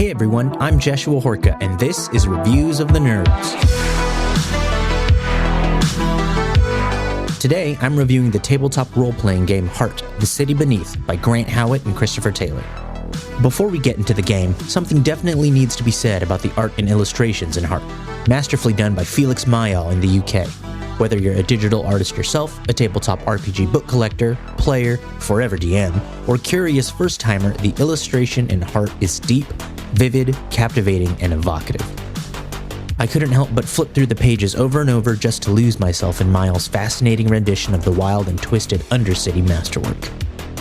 Hey everyone, I'm Jeshua Horca, and this is Reviews of the Nerds. Today, I'm reviewing the tabletop role-playing game Heart, The City Beneath by Grant Howitt and Christopher Taylor. Before we get into the game, something definitely needs to be said about the art and illustrations in Heart, masterfully done by Felix Mayall in the UK. Whether you're a digital artist yourself, a tabletop RPG book collector, player, forever DM, or curious first-timer, the illustration in Heart is deep, vivid, captivating, and evocative. I couldn't help but flip through the pages over and over just to lose myself in Mayall's fascinating rendition of the wild and twisted Undercity masterwork.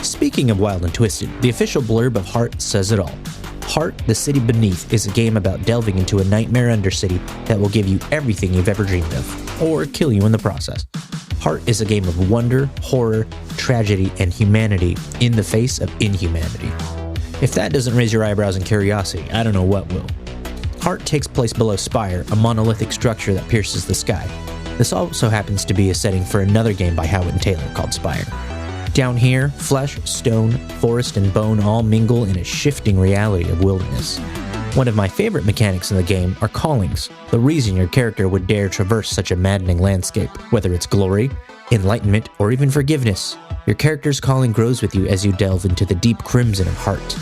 Speaking of wild and twisted, the official blurb of Heart says it all. Heart, The City Beneath is a game about delving into a nightmare Undercity that will give you everything you've ever dreamed of, or kill you in the process. Heart is a game of wonder, horror, tragedy, and humanity in the face of inhumanity. If that doesn't raise your eyebrows in curiosity, I don't know what will. Heart takes place below Spire, a monolithic structure that pierces the sky. This also happens to be a setting for another game by Howitt and Taylor called Spire. Down here, flesh, stone, forest, and bone all mingle in a shifting reality of wilderness. One of my favorite mechanics in the game are callings, the reason your character would dare traverse such a maddening landscape, whether it's glory, enlightenment, or even forgiveness. Your character's calling grows with you as you delve into the deep crimson of Heart.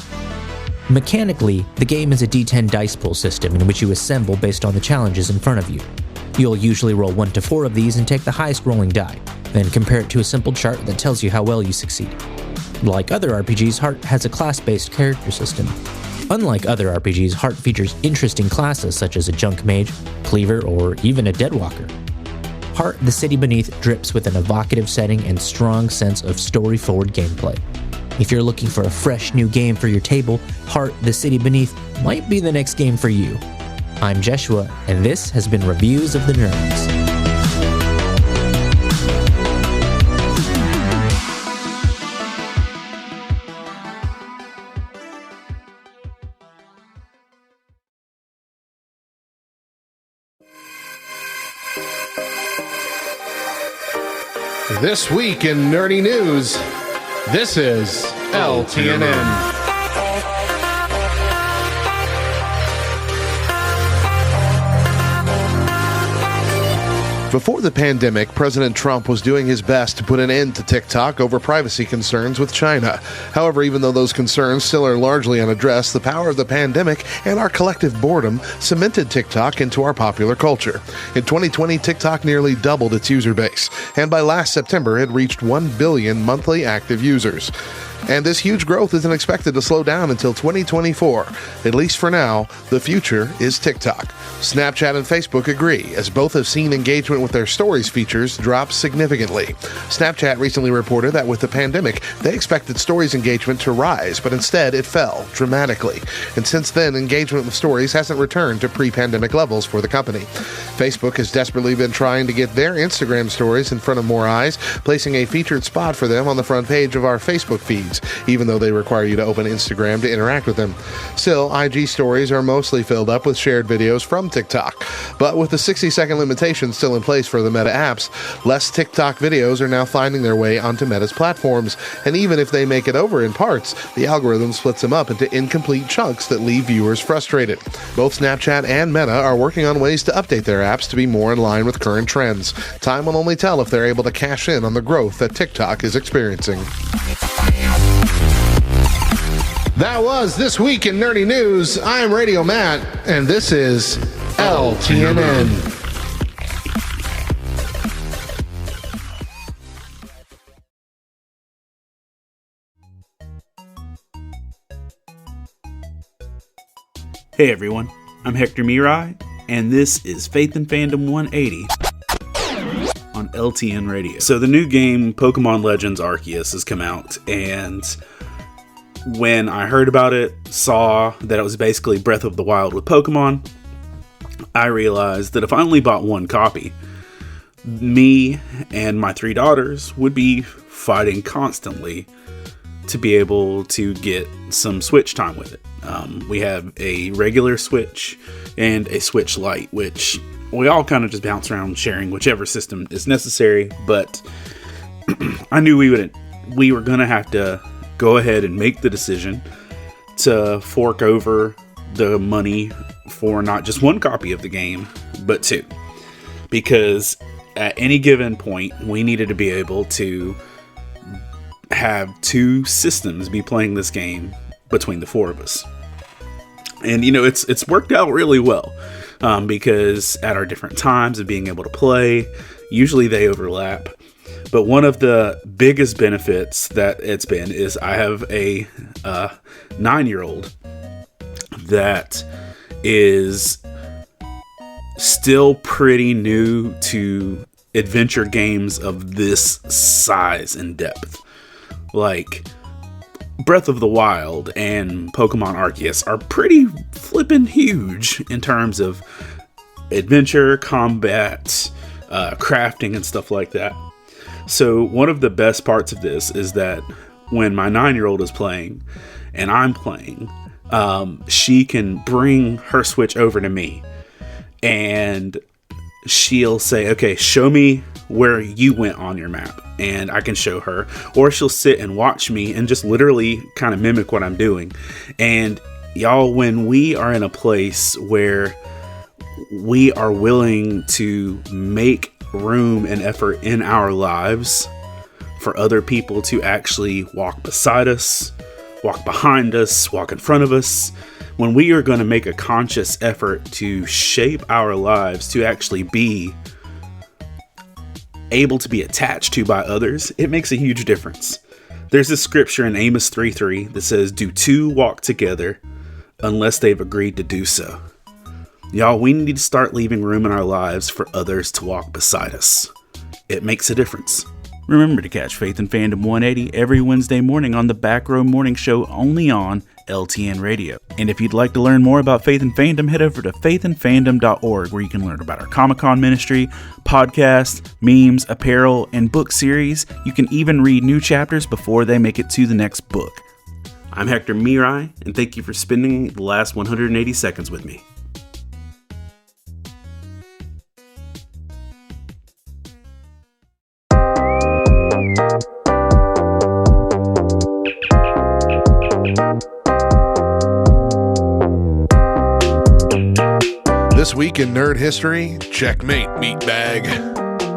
Mechanically, the game is a D10 dice pool system in which you assemble based on the challenges in front of you. You'll usually roll 1 to 4 of these and take the highest rolling die, then compare it to a simple chart that tells you how well you succeed. Like other RPGs, Heart has a class-based character system. Unlike other RPGs, Heart features interesting classes such as a junk mage, cleaver, or even a deadwalker. Heart, The City Beneath drips with an evocative setting and strong sense of story-forward gameplay. If you're looking for a fresh new game for your table, Heart, The City Beneath might be the next game for you. I'm Jeshua, and this has been Reviews of the Nerds. This week in nerdy news, this is LTNN. Before the pandemic, President Trump was doing his best to put an end to TikTok over privacy concerns with China. However, even though those concerns still are largely unaddressed, the power of the pandemic and our collective boredom cemented TikTok into our popular culture. In 2020, TikTok nearly doubled its user base, and by last September, it reached 1 billion monthly active users. And this huge growth isn't expected to slow down until 2024. At least for now, the future is TikTok. Snapchat and Facebook agree, as both have seen engagement with their stories features drop significantly. Snapchat recently reported that with the pandemic, they expected stories engagement to rise, but instead it fell dramatically. And since then, engagement with stories hasn't returned to pre-pandemic levels for the company. Facebook has desperately been trying to get their Instagram stories in front of more eyes, placing a featured spot for them on the front page of our Facebook feeds, even though they require you to open Instagram to interact with them. Still, IG stories are mostly filled up with shared videos from TikTok. But with the 60-second limitation still in place for the Meta apps, less TikTok videos are now finding their way onto Meta's platforms. And even if they make it over in parts, the algorithm splits them up into incomplete chunks that leave viewers frustrated. Both Snapchat and Meta are working on ways to update their apps to be more in line with current trends. Time will only tell if they're able to cash in on the growth that TikTok is experiencing. That was This Week in Nerdy News. I'm Radio Matt, and this is LTNN. Hey everyone, I'm Hector Miray, and this is Faith and Fandom 180 on LTN Radio. So the new game, Pokemon Legends Arceus, has come out, and when I heard about it, saw that it was basically Breath of the Wild with Pokemon, I realized that if I only bought one copy, me and my 3 daughters would be fighting constantly to be able to get some Switch time with it. We have a regular Switch and a Switch Lite, which we all kind of just bounce around sharing whichever system is necessary, but I knew we were going to have to go ahead and make the decision to fork over the money for not just one copy of the game, but two. Because at any given point, we needed to be able to have two systems be playing this game between the four of us. And, it's worked out really well, because at our different times of being able to play, usually they overlap. But one of the biggest benefits that it's been is I have a 9-year-old that is still pretty new to adventure games of this size and depth. Like, Breath of the Wild and Pokemon Arceus are pretty flippin' huge in terms of adventure, combat, crafting, and stuff like that. So one of the best parts of this is that when my 9-year-old is playing and I'm playing, she can bring her Switch over to me and she'll say, okay, show me where you went on your map, and I can show her. Or she'll sit and watch me and just literally kind of mimic what I'm doing. And y'all, when we are in a place where we are willing to make room and effort in our lives for other people to actually walk beside us, walk behind us, walk in front of us, when we are going to make a conscious effort to shape our lives to actually be able to be attached to by others, it makes a huge difference. There's this scripture in Amos 3:3 that says, "Do two walk together unless they've agreed to do so?" Y'all, we need to start leaving room in our lives for others to walk beside us. It makes a difference. Remember to catch Faith and Fandom 180 every Wednesday morning on the Back Row Morning Show, only on LTN Radio. And if you'd like to learn more about Faith and Fandom, head over to faithandfandom.org, where you can learn about our Comic-Con ministry, podcast, memes, apparel, and book series. You can even read new chapters before they make it to the next book. I'm Hector Miray, and thank you for spending the last 180 seconds with me. This week in Nerd History, Checkmate Meatbag.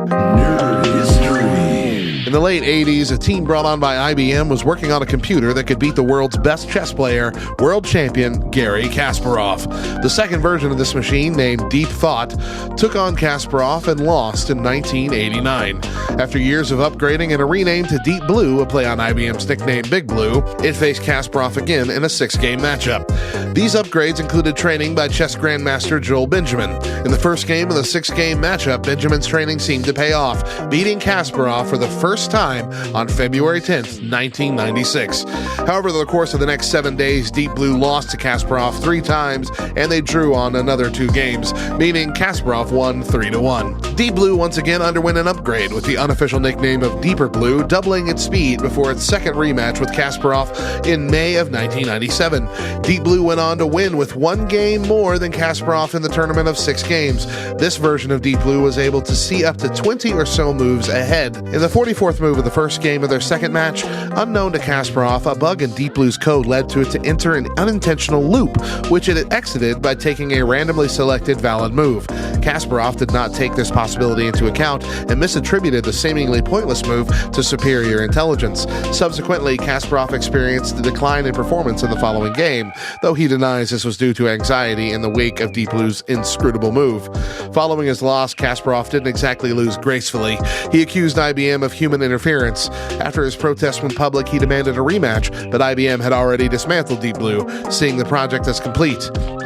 Nerd History. In the late 80s, a team brought on by IBM was working on a computer that could beat the world's best chess player, world champion Garry Kasparov. The second version of this machine, named Deep Thought, took on Kasparov and lost in 1989. After years of upgrading and a rename to Deep Blue, a play on IBM's nickname Big Blue, it faced Kasparov again in a 6-game matchup. These upgrades included training by chess grandmaster Joel Benjamin. In the first game of the 6-game matchup, Benjamin's training seemed to pay off, beating Kasparov for the first time on February 10th, 1996. However, over the course of the next 7 days, Deep Blue lost to Kasparov 3 times, and they drew on another 2 games, meaning Kasparov won 3-1. Deep Blue once again underwent an upgrade, with the unofficial nickname of Deeper Blue doubling its speed before its second rematch with Kasparov in May of 1997. Deep Blue went on to win with 1 game more than Kasparov in the tournament of 6 games. This version of Deep Blue was able to see up to 20 or so moves ahead. In the 44th move of the first game of their second match, unknown to Kasparov, a bug in Deep Blue's code led to it to enter an unintentional loop, which it exited by taking a randomly selected valid move. Kasparov did not take this possibility into account and misattributed the seemingly pointless move to superior intelligence. Subsequently, Kasparov experienced a decline in performance in the following game, though he denies this was due to anxiety in the wake of Deep Blue's inscrutable move. Following his loss, Kasparov didn't exactly lose gracefully. He accused IBM of human interference. After his protest went public, he demanded a rematch, but IBM had already dismantled Deep Blue, seeing the project as complete.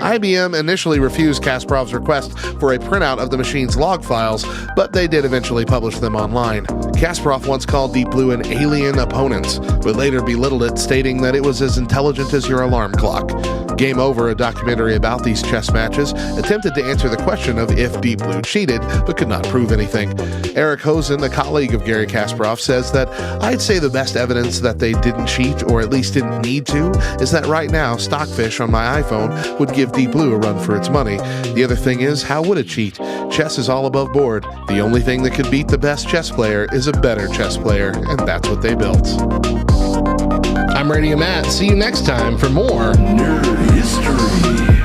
IBM initially refused Kasparov's request for a printout of the machine's log files, but they did eventually publish them online. Kasparov once called Deep Blue an alien opponent, but later belittled it, stating that it was as intelligent as your alarm clock. Game Over, a documentary about these chess matches, attempted to answer the question of if Deep Blue cheated, but could not prove anything. Eric Hosen, a colleague of Garry Kasparov, says that, "I'd say the best evidence that they didn't cheat, or at least didn't need to, is that right now, Stockfish on my iPhone would give Deep Blue a run for its money. The other thing is, how would it cheat? Chess is all above board. The only thing that could beat the best chess player is a better chess player, and that's what they built." I'm Radio Matt. See you next time for more Nerd history.